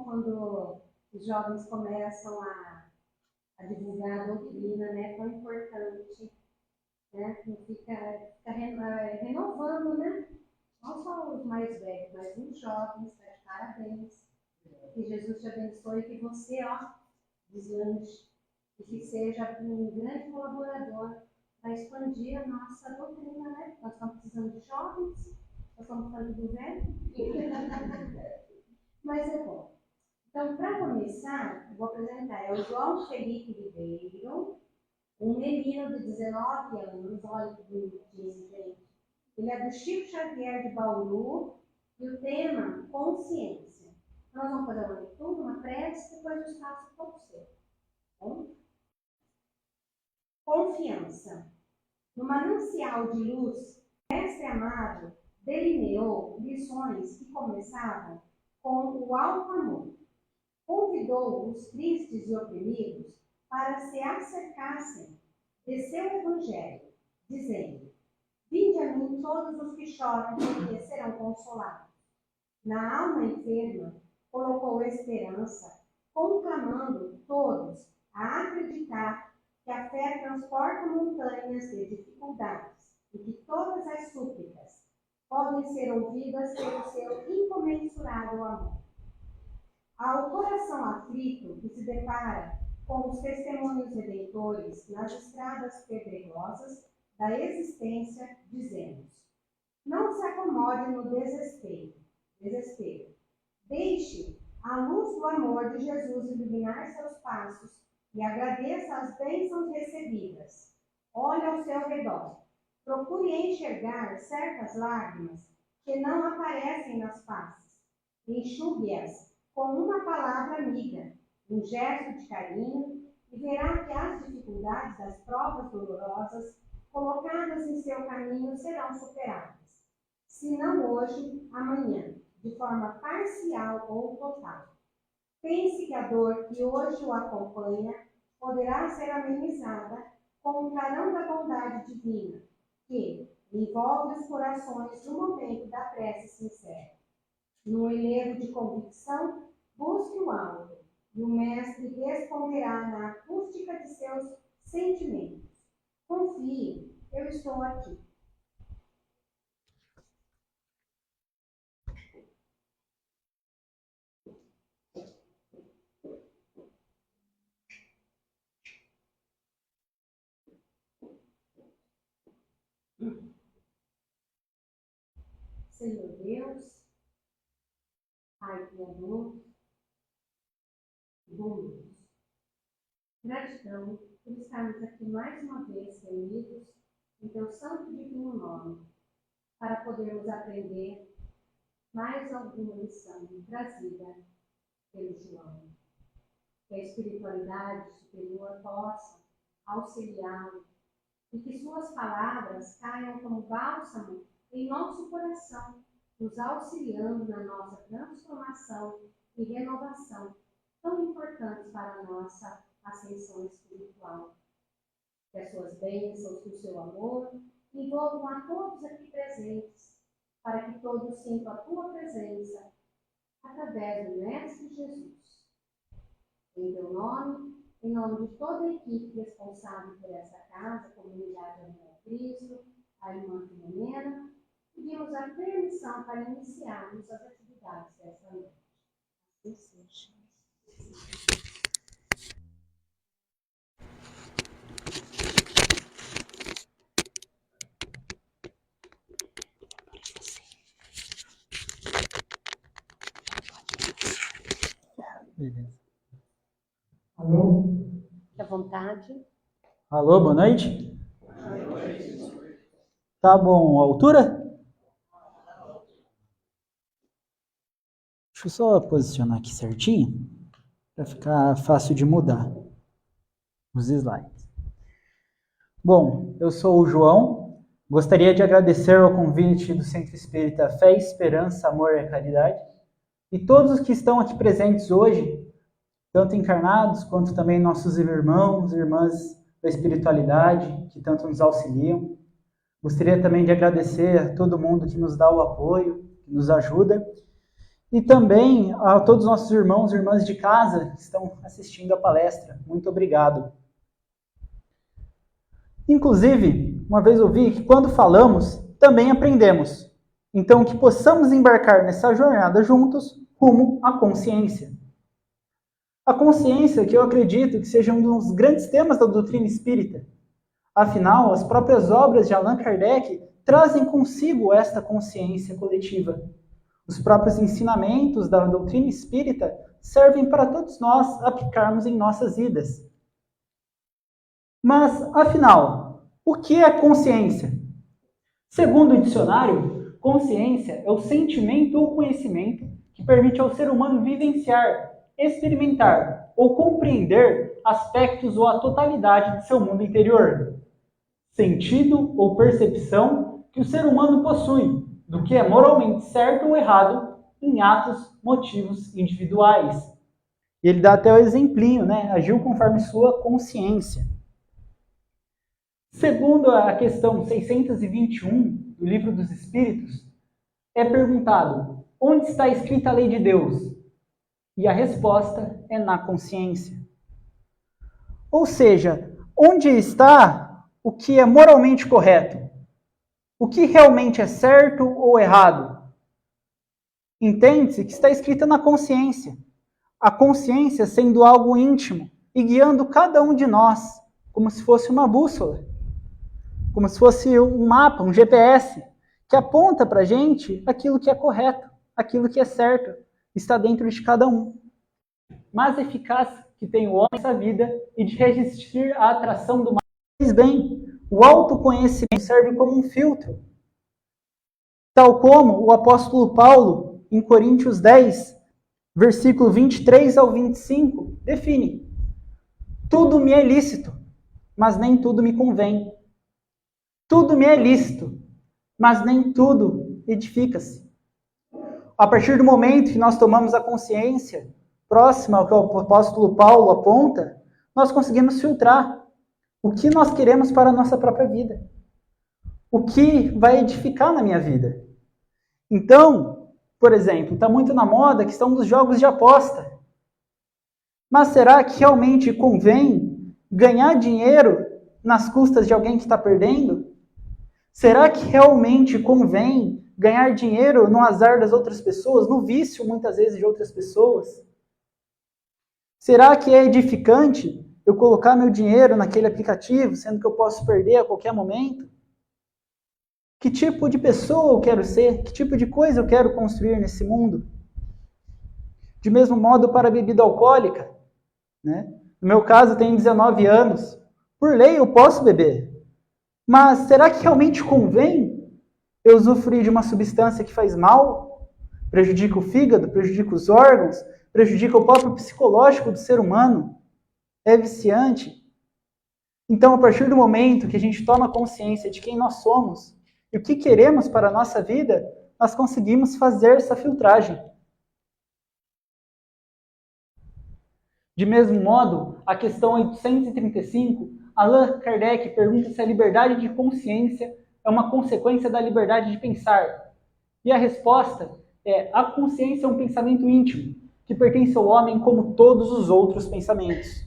quando os jovens começam a divulgar a doutrina, né? Tão importante, né? Fica renovando, né? Não só os mais velhos, mas os jovens, tá de parabéns. Que Jesus te abençoe, que você, deslanche, e que seja um grande colaborador para expandir a nossa doutrina, né? Nós estamos precisando de jovens, nós estamos falando do velho. Mas é bom. Então, para começar, eu vou apresentar, é o João Felipe Ribeiro, um menino de 19 anos, olha que bonitinho, gente. Ele é do Chico Xavier de Bauru, e o tema, consciência. Nós vamos fazer uma leitura, uma prece, depois o espaço para você. Bom? Confiança. No manancial de luz, o mestre amado delineou lições que começavam com o alto amor. Convidou os tristes e oprimidos para se acercassem de seu evangelho, dizendo: vinde a mim todos os que choram, porque serão consolados. Na alma enferma, colocou esperança, conclamando todos a acreditar que a fé transporta montanhas de dificuldades e que todas as súplicas podem ser ouvidas pelo seu incomensurável amor. Ao coração aflito que se depara com os testemunhos redentores nas estradas pedregosas da existência, dizemos: não se acomode no desespero. Deixe a luz do amor de Jesus iluminar seus passos e agradeça as bênçãos recebidas. Olhe ao seu redor. Procure enxergar certas lágrimas que não aparecem nas faces. Enxugue-as com uma palavra amiga, um gesto de carinho, e verá que as dificuldades das provas dolorosas colocadas em seu caminho serão superadas. Se não hoje, amanhã, de forma parcial ou total. Pense que a dor que hoje o acompanha poderá ser amenizada com o clarão da bondade divina, que envolve os corações no momento da prece sincera. No elevo de convicção, busque o alto, e o Mestre responderá na acústica de seus sentimentos. Confie, eu estou aqui. Senhor Deus, Pai Criador, bondoso, gratidão por estarmos aqui mais uma vez reunidos em Teu santo e divino nome, para podermos aprender mais alguma lição trazida pelo João. Que a espiritualidade superior possa auxiliá-lo e que suas palavras caiam como bálsamo em nosso coração, nos auxiliando na nossa transformação e renovação, tão importantes para a nossa ascensão espiritual. Que as suas bênçãos e o seu amor envolvam a todos aqui presentes, para que todos sintam a tua presença através do Mestre Jesus. Em teu nome, em nome de toda a equipe responsável por essa casa, Comunidade Amor a Cristo, a irmã Filomena, pedimos a permissão para iniciarmos as atividades desta noite. Assim seja. Beleza. Alô? Fique à vontade. Alô, boa noite. Tá bom, altura? Deixa eu só posicionar aqui certinho, para ficar fácil de mudar os slides. Bom, eu sou o João, gostaria de agradecer ao convite do Centro Espírita Fé, Esperança, Amor e Caridade, e todos os que estão aqui presentes hoje, tanto encarnados, quanto também nossos irmãos e irmãs da espiritualidade, que tanto nos auxiliam. Gostaria também de agradecer a todo mundo que nos dá o apoio, que nos ajuda, e também a todos os nossos irmãos e irmãs de casa que estão assistindo a palestra. Muito obrigado. Inclusive, uma vez ouvi que quando falamos, também aprendemos. Então, que possamos embarcar nessa jornada juntos rumo à consciência. A consciência, que eu acredito que seja um dos grandes temas da doutrina espírita. Afinal, as próprias obras de Allan Kardec trazem consigo esta consciência coletiva. Os próprios ensinamentos da doutrina espírita servem para todos nós aplicarmos em nossas vidas. Mas, afinal, o que é consciência? Segundo o dicionário, consciência é o sentimento ou conhecimento que permite ao ser humano vivenciar, experimentar ou compreender aspectos ou a totalidade de seu mundo interior. Sentido ou percepção que o ser humano possui do que é moralmente certo ou errado em atos, motivos individuais. E ele dá até o exemplinho, né? Agiu conforme sua consciência. Segundo a questão 621 do Livro dos Espíritos, é perguntado: onde está escrita a lei de Deus? E a resposta é na consciência. Ou seja, onde está o que é moralmente correto? O que realmente é certo ou errado? Entende-se que está escrita na consciência. A consciência sendo algo íntimo e guiando cada um de nós, como se fosse uma bússola, como se fosse um mapa, um GPS, que aponta para a gente aquilo que é correto, aquilo que é certo, está dentro de cada um. Mas a eficácia que tem o homem nessa vida e de resistir à atração do mal. Pois bem, o autoconhecimento serve como um filtro. Tal como o apóstolo Paulo, em Coríntios 10, versículo 23 ao 25, define: tudo me é lícito, mas nem tudo me convém. Tudo me é lícito, mas nem tudo edifica-se. A partir do momento que nós tomamos a consciência próxima ao que o apóstolo Paulo aponta, nós conseguimos filtrar o que nós queremos para a nossa própria vida. O que vai edificar na minha vida. Então, por exemplo, está muito na moda a questão dos jogos de aposta. Mas será que realmente convém ganhar dinheiro nas custas de alguém que está perdendo? Será que realmente convém ganhar dinheiro no azar das outras pessoas, no vício, muitas vezes, de outras pessoas? Será que é edificante eu colocar meu dinheiro naquele aplicativo, sendo que eu posso perder a qualquer momento? Que tipo de pessoa eu quero ser? Que tipo de coisa eu quero construir nesse mundo? De mesmo modo para a bebida alcoólica, né? No meu caso, eu tenho 19 anos. Por lei, eu posso beber. Mas será que realmente convém eu usufruir de uma substância que faz mal? Prejudica o fígado, prejudica os órgãos, prejudica o próprio psicológico do ser humano? É viciante? Então, a partir do momento que a gente toma consciência de quem nós somos e o que queremos para a nossa vida, nós conseguimos fazer essa filtragem. De mesmo modo, a questão 835, Allan Kardec pergunta se a liberdade de consciência é uma consequência da liberdade de pensar. E a resposta é: a consciência é um pensamento íntimo, que pertence ao homem como todos os outros pensamentos.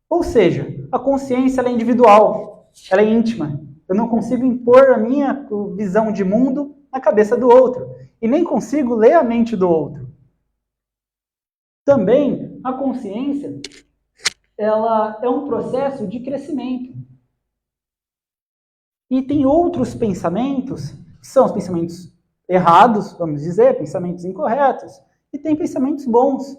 Ou seja, a consciência ela é individual, ela é íntima. Eu não consigo impor a minha visão de mundo na cabeça do outro, e nem consigo ler a mente do outro. Também, a consciência ela é um processo de crescimento. E tem outros pensamentos, que são os pensamentos errados, vamos dizer, pensamentos incorretos, e tem pensamentos bons.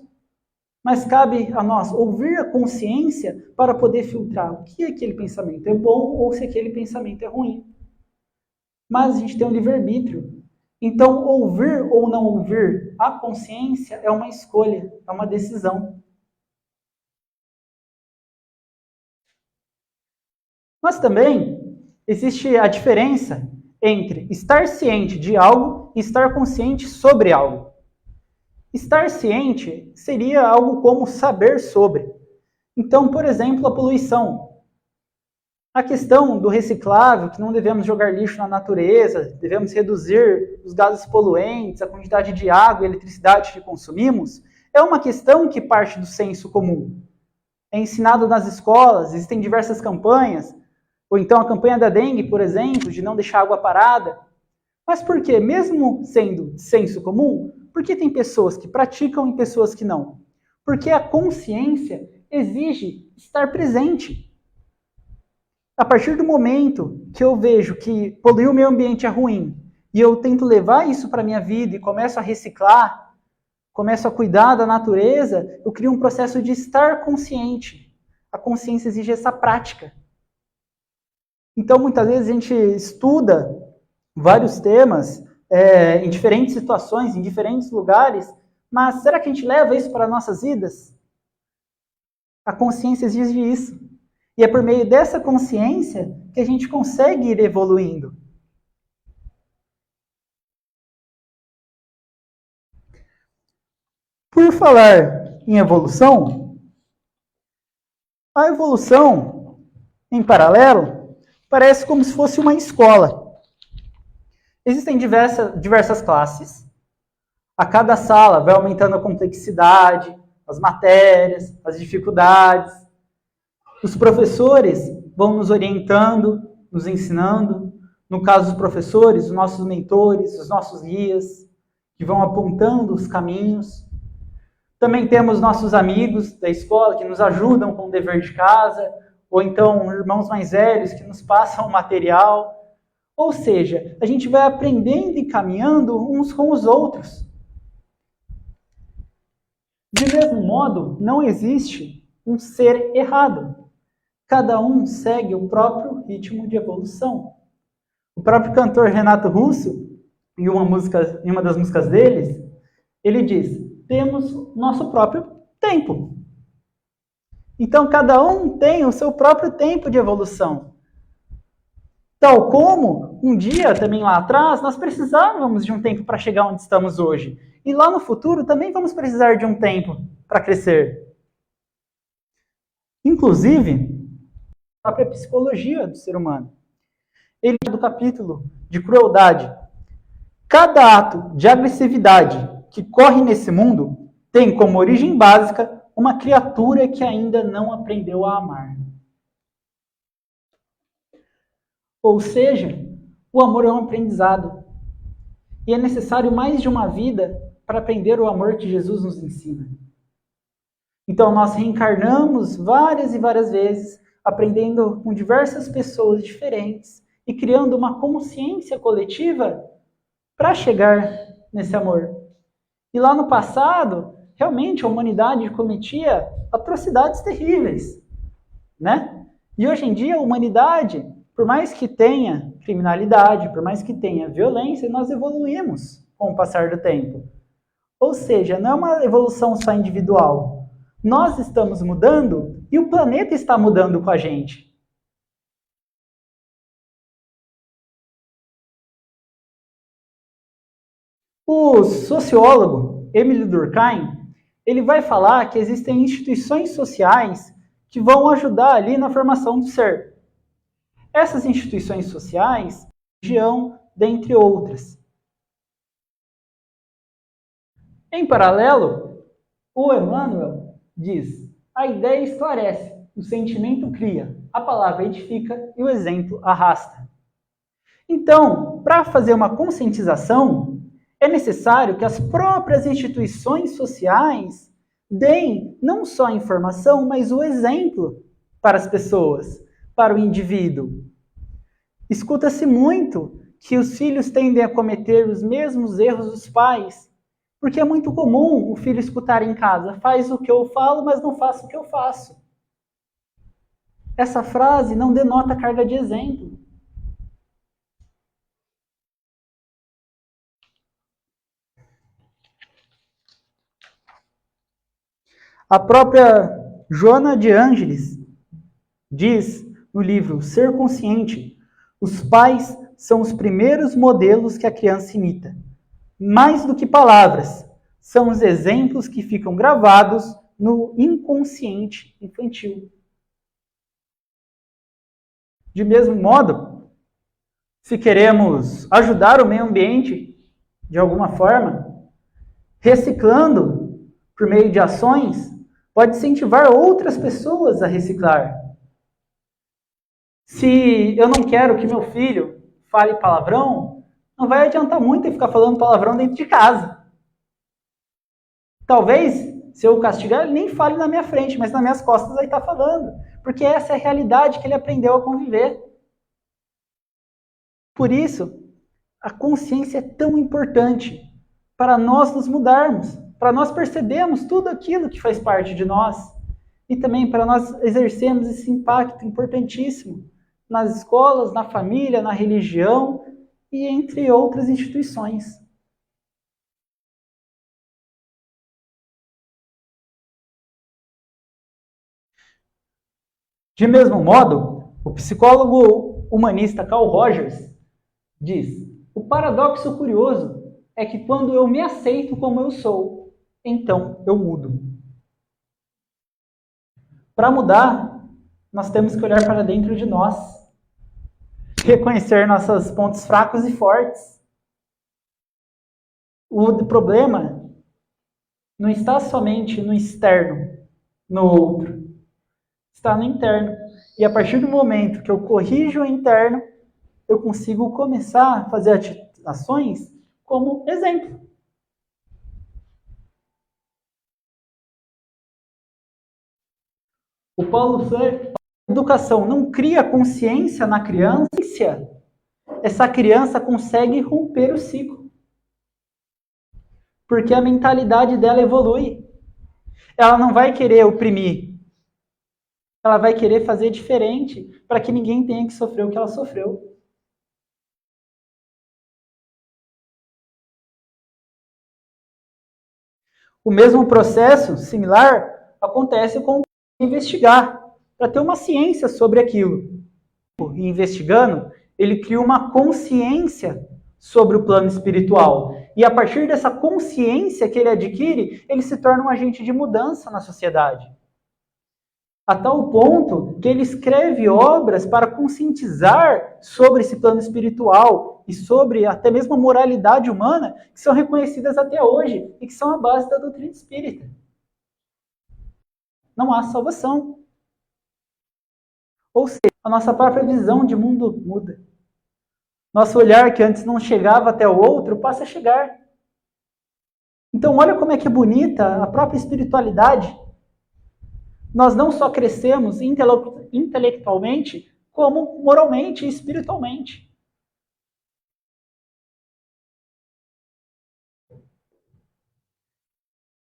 Mas cabe a nós ouvir a consciência para poder filtrar o que aquele pensamento é bom ou se aquele pensamento é ruim. Mas a gente tem um livre-arbítrio. Então, ouvir ou não ouvir a consciência é uma escolha, é uma decisão. Mas também existe a diferença entre estar ciente de algo e estar consciente sobre algo. Estar ciente seria algo como saber sobre. Então, por exemplo, a poluição. A questão do reciclável, que não devemos jogar lixo na natureza, devemos reduzir os gases poluentes, a quantidade de água e eletricidade que consumimos, é uma questão que parte do senso comum. É ensinado nas escolas, existem diversas campanhas, ou então a campanha da dengue, por exemplo, de não deixar água parada. Mas por quê? Mesmo sendo de senso comum, por que tem pessoas que praticam e pessoas que não? Porque a consciência exige estar presente. A partir do momento que eu vejo que poluir o meio ambiente é ruim, e eu tento levar isso para a minha vida e começo a reciclar, começo a cuidar da natureza, eu crio um processo de estar consciente. A consciência exige essa prática. Então, muitas vezes a gente estuda vários temas em diferentes situações, em diferentes lugares, mas será que a gente leva isso para nossas vidas? A consciência exige isso. E é por meio dessa consciência que a gente consegue ir evoluindo. Por falar em evolução, a evolução, em paralelo, parece como se fosse uma escola. Existem diversas classes. A cada sala vai aumentando a complexidade, as matérias, as dificuldades. Os professores vão nos orientando, nos ensinando. No caso dos professores, os nossos mentores, os nossos guias, que vão apontando os caminhos. Também temos nossos amigos da escola que nos ajudam com o dever de casa, ou então irmãos mais velhos que nos passam o material. Ou seja, a gente vai aprendendo e caminhando uns com os outros. De mesmo modo, não existe um ser errado. Cada um segue o próprio ritmo de evolução. O próprio cantor Renato Russo, em uma das músicas deles, ele diz: temos nosso próprio tempo. Então, cada um tem o seu próprio tempo de evolução. Tal como, um dia, também lá atrás, nós precisávamos de um tempo para chegar onde estamos hoje. E lá no futuro também vamos precisar de um tempo para crescer. Inclusive, a própria psicologia do ser humano. Ele do capítulo de crueldade. Cada ato de agressividade que corre nesse mundo tem como origem básica uma criatura que ainda não aprendeu a amar. Ou seja, o amor é um aprendizado. E é necessário mais de uma vida para aprender o amor que Jesus nos ensina. Então nós reencarnamos várias e várias vezes, aprendendo com diversas pessoas diferentes e criando uma consciência coletiva para chegar nesse amor. E lá no passado, realmente a humanidade cometia atrocidades terríveis, né? E hoje em dia a humanidade, por mais que tenha criminalidade, por mais que tenha violência, nós evoluímos com o passar do tempo. Ou seja, não é uma evolução só individual. Nós estamos mudando e o planeta está mudando com a gente. O sociólogo Émile Durkheim, ele vai falar que existem instituições sociais que vão ajudar ali na formação do ser. Essas instituições sociais, religião, dentre outras. Em paralelo, o Emmanuel diz: a ideia esclarece, o sentimento cria, a palavra edifica e o exemplo arrasta. Então, para fazer uma conscientização, é necessário que as próprias instituições sociais deem não só a informação, mas o exemplo para as pessoas, para o indivíduo. Escuta-se muito que os filhos tendem a cometer os mesmos erros dos pais, porque é muito comum o filho escutar em casa: faz o que eu falo, mas não faça o que eu faço. Essa frase não denota carga de exemplo. A própria Joana de Ângeles diz no livro Ser Consciente: os pais são os primeiros modelos que a criança imita. Mais do que palavras, são os exemplos que ficam gravados no inconsciente infantil. De mesmo modo, se queremos ajudar o meio ambiente de alguma forma, reciclando por meio de ações, pode incentivar outras pessoas a reciclar. Se eu não quero que meu filho fale palavrão, não vai adiantar muito ele ficar falando palavrão dentro de casa. Talvez, se eu castigar, ele nem fale na minha frente, mas nas minhas costas ele está falando. Porque essa é a realidade que ele aprendeu a conviver. Por isso, a consciência é tão importante para nós nos mudarmos, para nós percebermos tudo aquilo que faz parte de nós e também para nós exercermos esse impacto importantíssimo nas escolas, na família, na religião e entre outras instituições. De mesmo modo, o psicólogo humanista Carl Rogers diz: o paradoxo curioso é que quando eu me aceito como eu sou, então eu mudo. Para mudar, nós temos que olhar para dentro de nós, reconhecer nossos pontos fracos e fortes. O problema não está somente no externo, no outro, está no interno. E a partir do momento que eu corrijo o interno, eu consigo começar a fazer ações como exemplo. O Paulo Freire, a educação não cria consciência na criança, essa criança consegue romper o ciclo. Porque a mentalidade dela evolui. Ela não vai querer oprimir. Ela vai querer fazer diferente para que ninguém tenha que sofrer o que ela sofreu. O mesmo processo, similar, acontece com investigar, para ter uma ciência sobre aquilo. E investigando, ele cria uma consciência sobre o plano espiritual. E a partir dessa consciência que ele adquire, ele se torna um agente de mudança na sociedade. A tal ponto que ele escreve obras para conscientizar sobre esse plano espiritual e sobre até mesmo a moralidade humana, que são reconhecidas até hoje e que são a base da doutrina espírita. Não há salvação. Ou seja, a nossa própria visão de mundo muda. Nosso olhar, que antes não chegava até o outro, passa a chegar. Então, olha como é que é bonita a própria espiritualidade. Nós não só crescemos intelectualmente, como moralmente e espiritualmente.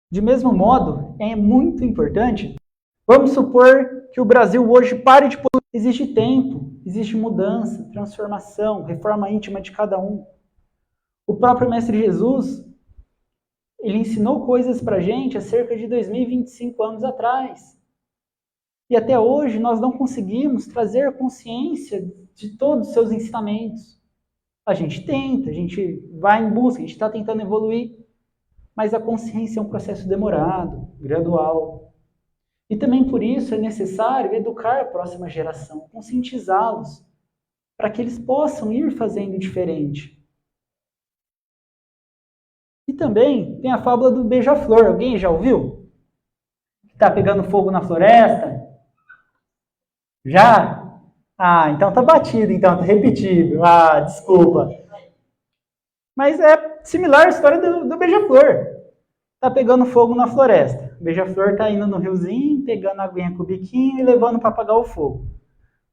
De mesmo modo, é muito importante. Vamos supor que o Brasil hoje pare de poluir. Existe tempo, existe mudança, transformação, reforma íntima de cada um. O próprio Mestre Jesus, ele ensinou coisas para a gente há cerca de 2025 anos atrás. E até hoje nós não conseguimos trazer consciência de todos os seus ensinamentos. A gente tenta, a gente vai em busca, a gente está tentando evoluir, mas a consciência é um processo demorado, gradual. E também por isso é necessário educar a próxima geração, conscientizá-los, para que eles possam ir fazendo diferente. E também tem a fábula do beija-flor. Alguém já ouviu? Que está pegando fogo na floresta? Já? Ah, então tá batido, então tá repetido. Ah, desculpa. Mas é similar à história do beija-flor. Tá pegando fogo na floresta. O beija-flor tá indo no riozinho, pegando a aguinha com o biquinho e levando para apagar o fogo.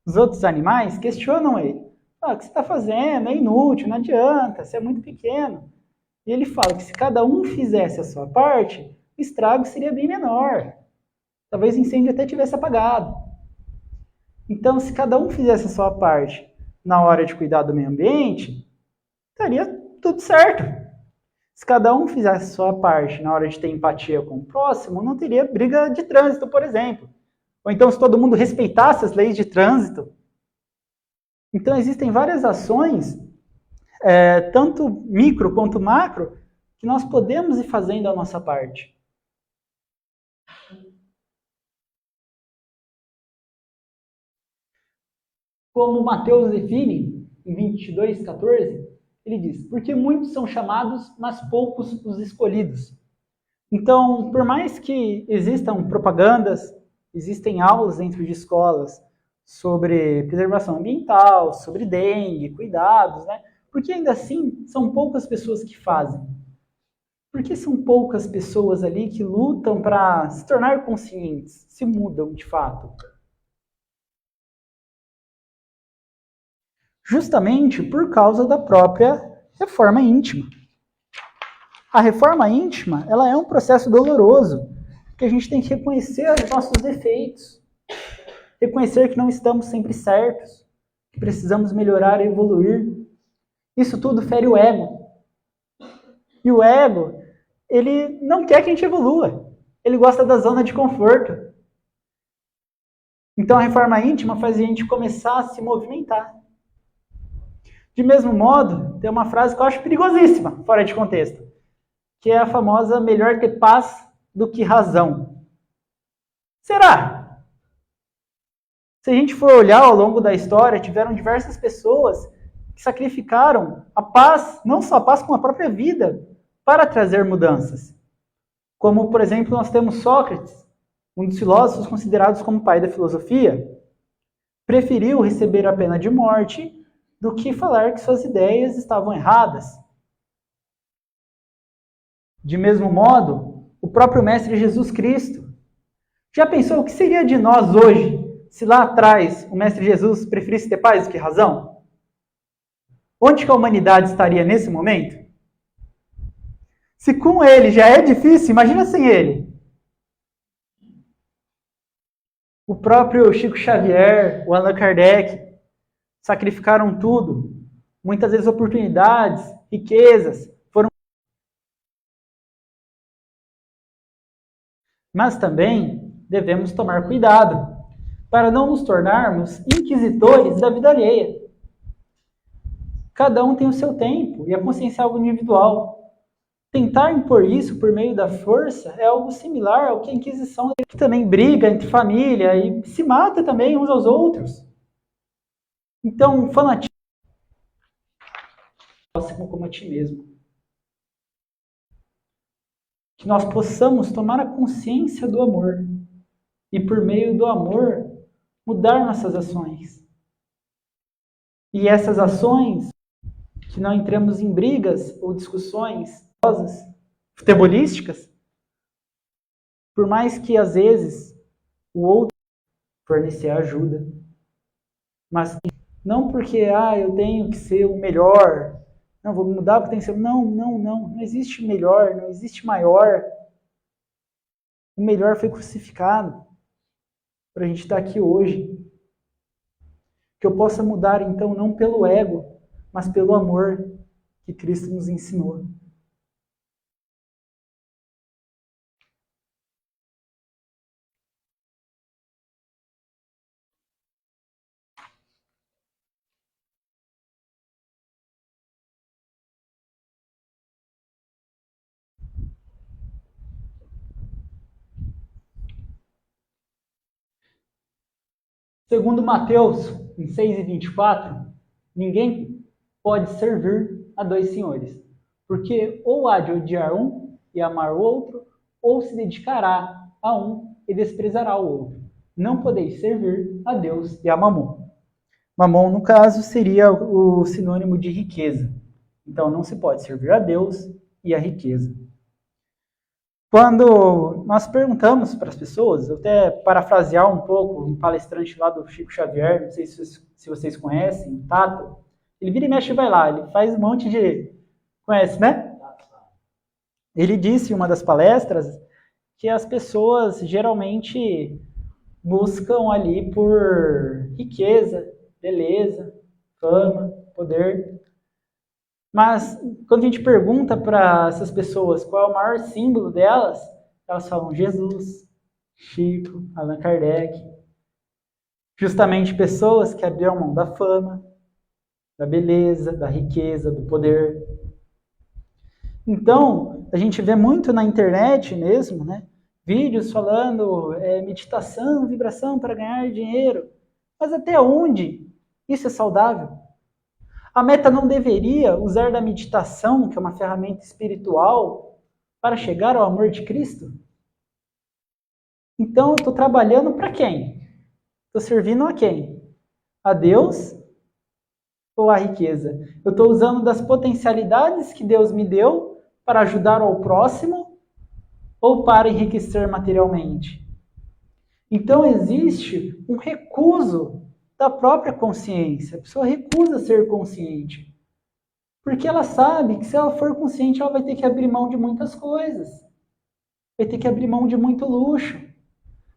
Os outros animais questionam ele. Ah, o que você está fazendo? É inútil, não adianta, você é muito pequeno. E ele fala que se cada um fizesse a sua parte, o estrago seria bem menor. Talvez o incêndio até tivesse apagado. Então, se cada um fizesse a sua parte na hora de cuidar do meio ambiente, estaria tudo certo. Se cada um fizesse a sua parte na hora de ter empatia com o próximo, não teria briga de trânsito, por exemplo. Ou então, se todo mundo respeitasse as leis de trânsito. Então, existem várias ações, tanto micro quanto macro, que nós podemos ir fazendo a nossa parte. Como Mateus define em 22:14, ele diz: porque muitos são chamados, mas poucos os escolhidos. Então, por mais que existam propagandas, existem aulas dentro de escolas sobre preservação ambiental, sobre dengue, cuidados, né? Porque ainda assim são poucas pessoas que fazem. Porque são poucas pessoas ali que lutam para se tornar conscientes, se mudam de fato. Justamente por causa da própria reforma íntima. A reforma íntima, ela é um processo doloroso, porque a gente tem que reconhecer os nossos defeitos, reconhecer que não estamos sempre certos, que precisamos melhorar e evoluir. Isso tudo fere o ego. E o ego, ele não quer que a gente evolua. Ele gosta da zona de conforto. Então a reforma íntima faz a gente começar a se movimentar. De mesmo modo, tem uma frase que eu acho perigosíssima, fora de contexto, que é a famosa melhor ter paz do que razão. Será? Se a gente for olhar ao longo da história, tiveram diversas pessoas que sacrificaram a paz, não só a paz, como a própria vida, para trazer mudanças. Como, por exemplo, nós temos Sócrates, um dos filósofos considerados como pai da filosofia, preferiu receber a pena de morte do que falar que suas ideias estavam erradas. De mesmo modo, o próprio Mestre Jesus Cristo. Já pensou o que seria de nós hoje, se lá atrás o Mestre Jesus preferisse ter paz do que razão? Onde que a humanidade estaria nesse momento? Se com ele já é difícil, imagina sem ele. O próprio Chico Xavier, o Allan Kardec, sacrificaram tudo. Muitas vezes oportunidades, riquezas, foram. Mas também devemos tomar cuidado para não nos tornarmos inquisitores da vida alheia. Cada um tem o seu tempo e a consciência é algo individual. Tentar impor isso por meio da força é algo similar ao que a Inquisição, que também briga entre família e se mata também uns aos outros. Então, fanatismo como a ti mesmo. Que nós possamos tomar a consciência do amor e, por meio do amor, mudar nossas ações. E essas ações, que não entremos em brigas ou discussões futebolísticas, por mais que às vezes o outro fornecer ajuda, mas não porque eu tenho que ser o melhor, não, vou mudar porque tem que ser. Não existe melhor, não existe maior. O melhor foi crucificado para a gente estar aqui hoje. Que eu possa mudar então não pelo ego, mas pelo amor que Cristo nos ensinou. Segundo Mateus, em 6:24, ninguém pode servir a dois senhores, porque ou há de odiar um e amar o outro, ou se dedicará a um e desprezará o outro. Não podeis servir a Deus e a Mamon. Mamon, no caso, seria o sinônimo de riqueza. Então, não se pode servir a Deus e a riqueza. Quando nós perguntamos para as pessoas, eu até parafrasear um pouco um palestrante lá do Chico Xavier, não sei se vocês conhecem, o Tato, ele vira e mexe e vai lá, ele faz um monte de... Conhece, né? Ele disse em uma das palestras que as pessoas geralmente buscam ali por riqueza, beleza, fama, poder. Mas quando a gente pergunta para essas pessoas qual é o maior símbolo delas, elas falam Jesus, Chico, Allan Kardec. Justamente pessoas que abriram mão da fama, da beleza, da riqueza, do poder. Então, a gente vê muito na internet mesmo, né? Vídeos falando meditação, vibração para ganhar dinheiro. Mas até onde Isso é saudável? A meta não deveria usar da meditação, que é uma ferramenta espiritual, para chegar ao amor de Cristo? Então, eu estou trabalhando para quem? Estou servindo a quem? A Deus ou a riqueza? Eu estou usando das potencialidades que Deus me deu para ajudar ao próximo ou para enriquecer materialmente? Então, existe um recuso da própria consciência. A pessoa recusa ser consciente. Porque ela sabe que se ela for consciente, ela vai ter que abrir mão de muitas coisas. Vai ter que abrir mão de muito luxo.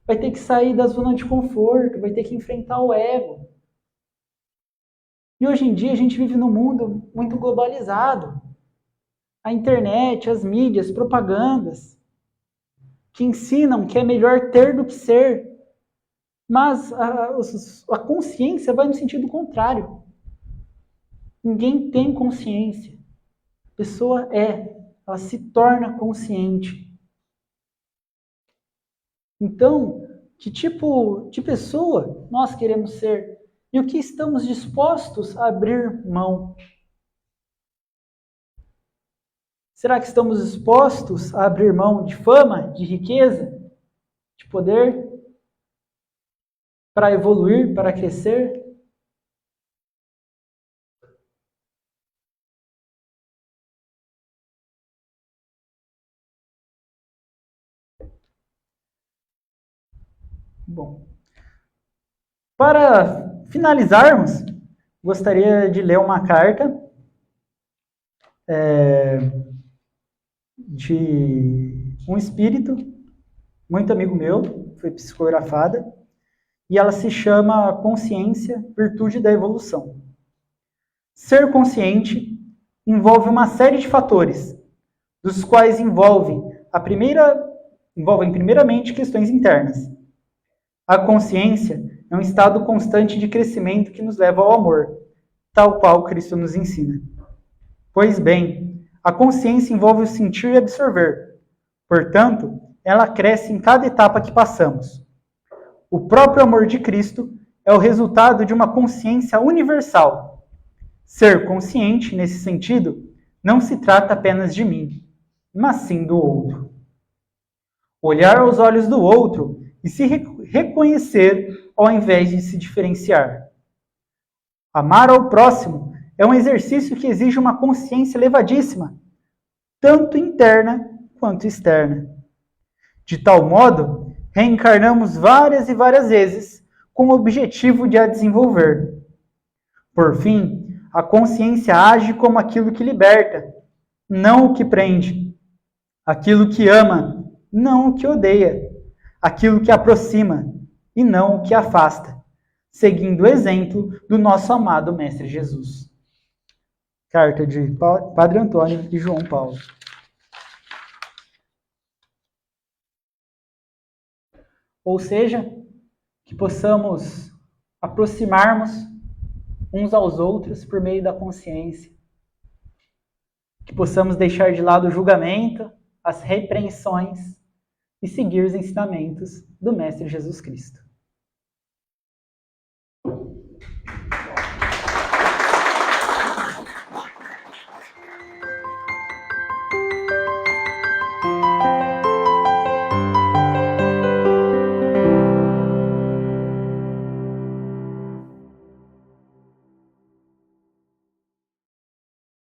Vai ter que sair da zona de conforto. Vai ter que enfrentar o ego. E hoje em dia a gente vive num mundo muito globalizado. A internet, as mídias, propagandas, que ensinam que é melhor ter do que ser. Mas a consciência vai no sentido contrário. Ninguém tem consciência. A pessoa ela se torna consciente. Então, que tipo de pessoa nós queremos ser? E o que estamos dispostos a abrir mão? Será que estamos dispostos a abrir mão de fama, de riqueza, de poder, para evoluir, para crescer? Bom, para finalizarmos, gostaria de ler uma carta de um espírito, muito amigo meu, foi psicografada, e ela se chama Consciência, Virtude da Evolução. Ser consciente envolve uma série de fatores, dos quais envolvem primeiramente questões internas. A consciência é um estado constante de crescimento que nos leva ao amor, tal qual Cristo nos ensina. Pois bem, a consciência envolve o sentir e absorver. Portanto, ela cresce em cada etapa que passamos. O próprio amor de Cristo é o resultado de uma consciência universal. Ser consciente, nesse sentido, não se trata apenas de mim, mas sim do outro. Olhar aos olhos do outro e se reconhecer ao invés de se diferenciar. Amar ao próximo é um exercício que exige uma consciência elevadíssima, tanto interna quanto externa. De tal modo, reencarnamos várias e várias vezes com o objetivo de a desenvolver. Por fim, a consciência age como aquilo que liberta, não o que prende. Aquilo que ama, não o que odeia. Aquilo que aproxima e não o que afasta, seguindo o exemplo do nosso amado Mestre Jesus. Carta de Padre Antônio e João Paulo. Ou seja, que possamos aproximarmos uns aos outros por meio da consciência. Que possamos deixar de lado o julgamento, as repreensões e seguir os ensinamentos do Mestre Jesus Cristo.